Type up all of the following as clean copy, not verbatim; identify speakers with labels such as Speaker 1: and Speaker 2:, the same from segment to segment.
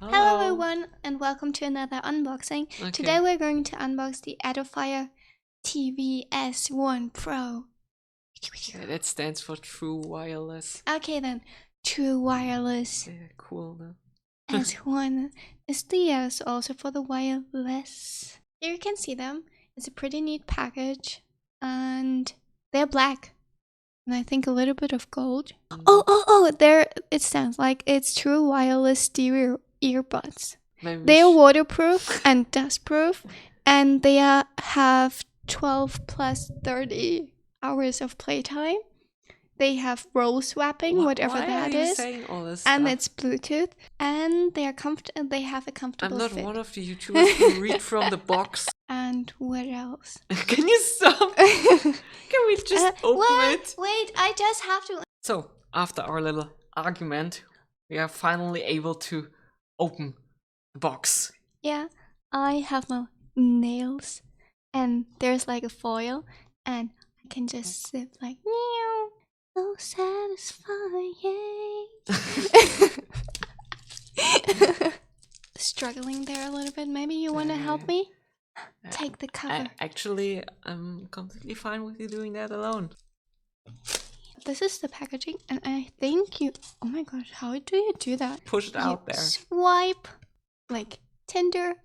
Speaker 1: Hello everyone and welcome to another unboxing.
Speaker 2: Okay.
Speaker 1: Today we're going to unbox the Edifier TWS1 Pro.
Speaker 2: Yeah, that stands for True Wireless.
Speaker 1: Okay then, True Wireless
Speaker 2: Yeah, cool. No?
Speaker 1: S1 is the S also for the wireless. Here you can see them. It's a pretty neat package and they're black. And I think a little bit of gold. Oh, there it stands like it's True Wireless Stereo earbuds. They are waterproof and dustproof, and they have 12 plus 30 hours of playtime. They have roll swapping, whatever that is,
Speaker 2: saying all this
Speaker 1: and
Speaker 2: stuff?
Speaker 1: it's Bluetooth, and they are They have a comfortable
Speaker 2: I'm not
Speaker 1: fit.
Speaker 2: one of the YouTubers who read from the box.
Speaker 1: And what else?
Speaker 2: Can you stop? Can we just open it?
Speaker 1: Wait, I just have to.
Speaker 2: So, after our little argument, we are finally able to open the box.
Speaker 1: Yeah, I have my nails, and there's like a foil, and I can just sip like meow. So satisfying. Struggling there a little bit. Maybe you want to help me? Take the cover.
Speaker 2: Actually, I'm completely fine with you doing that alone.
Speaker 1: This is the packaging, and I think you. Oh my gosh, how do you do that?
Speaker 2: Push it out there.
Speaker 1: Swipe like Tinder.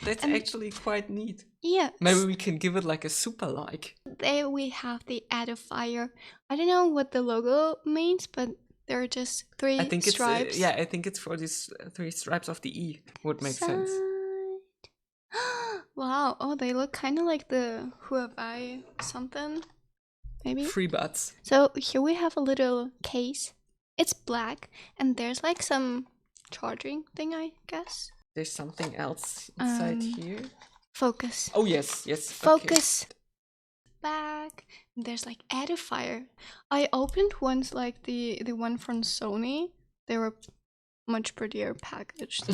Speaker 2: That's actually quite neat.
Speaker 1: Yeah.
Speaker 2: Maybe we can give it like a super like.
Speaker 1: There we have the Edifier. I don't know what the logo means, but there are just three stripes.
Speaker 2: I think it's for these 3 stripes of the E. Would make sense.
Speaker 1: Wow. Oh, they look kind of like the Huawei something. Maybe.
Speaker 2: Free buds.
Speaker 1: So here we have a little case. It's black, and there's like some charging thing, I guess.
Speaker 2: There's something else inside here.
Speaker 1: Focus.
Speaker 2: Oh yes.
Speaker 1: Focus. Okay. Back. There's like Edifier. I opened ones like the one from Sony. They were much prettier packaged.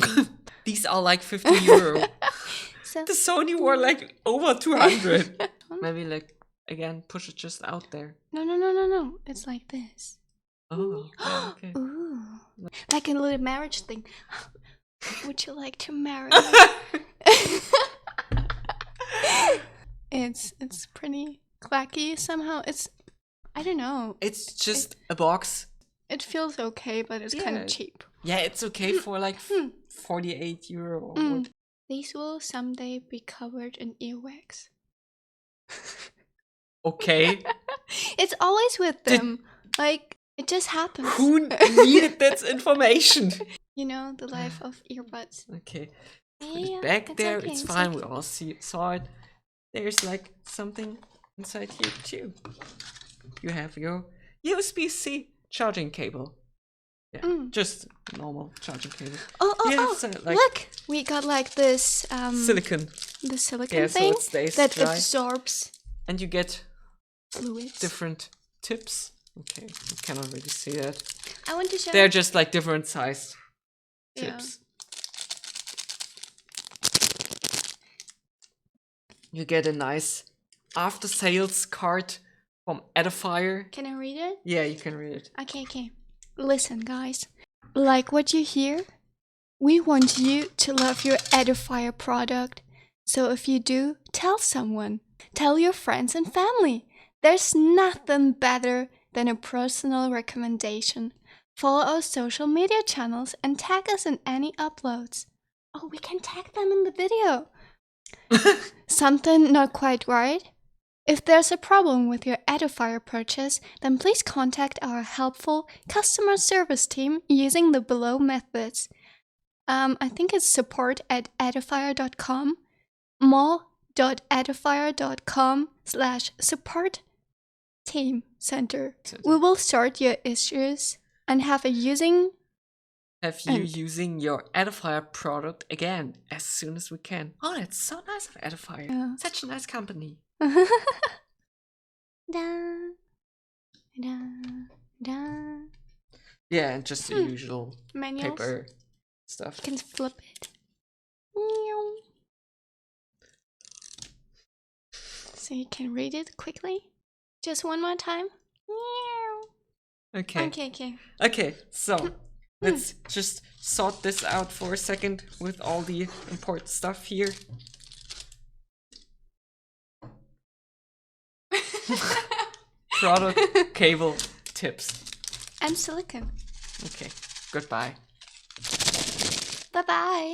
Speaker 2: These are like 50 euro.
Speaker 1: So,
Speaker 2: the Sony were like over 200. Maybe like again push it just out there.
Speaker 1: No. It's like this.
Speaker 2: Oh. Okay.
Speaker 1: Ooh. Like a little marriage thing. Would you like to marry me? It's pretty clacky somehow. I don't know.
Speaker 2: It's just a box.
Speaker 1: It feels okay, but it's kind of cheap.
Speaker 2: Yeah, it's okay for like 48 euro.
Speaker 1: These will someday be covered in earwax.
Speaker 2: Okay.
Speaker 1: It's always with them. Like, it just happens.
Speaker 2: Who needed that information?
Speaker 1: You know, the life of earbuds.
Speaker 2: Okay. Put it back there.
Speaker 1: Okay,
Speaker 2: it's fine. We all saw it. There's like something inside here too. You have your USB-C charging cable. Yeah, just normal charging cable.
Speaker 1: Like, look! We got like this
Speaker 2: silicone.
Speaker 1: The silicone thing
Speaker 2: so it stays
Speaker 1: that
Speaker 2: dry.
Speaker 1: absorbs.
Speaker 2: And you get
Speaker 1: fluids.
Speaker 2: Different tips. Okay, you cannot really see that.
Speaker 1: I want to show.
Speaker 2: They're just like different size tips. You get a nice after-sales card from Edifier.
Speaker 1: Can I read it?
Speaker 2: Yeah, you can read it.
Speaker 1: Okay. Listen, guys. Like what you hear? We want you to love your Edifier product. So if you do, tell someone. Tell your friends and family. There's nothing better than a personal recommendation. Follow our social media channels and tag us in any uploads. Oh, we can tag them in the video. Something not quite right? If there's a problem with your Edifier purchase, then please contact our helpful customer service team using the below methods. I think it's support@edifier.com, more.edifier.com/support team center. We will sort your issues and have you using
Speaker 2: your Edifier product again as soon as we can. Oh, that's so nice of Edifier. Yeah. Such a nice company. Yeah, and just the usual manuals. Paper stuff.
Speaker 1: You can flip it. So you can read it quickly. Just one more time.
Speaker 2: Okay.
Speaker 1: Okay.
Speaker 2: Okay, so Let's just sort this out for a second with all the important stuff here. Product, cable, tips.
Speaker 1: And silicone.
Speaker 2: Okay, goodbye.
Speaker 1: Bye-bye.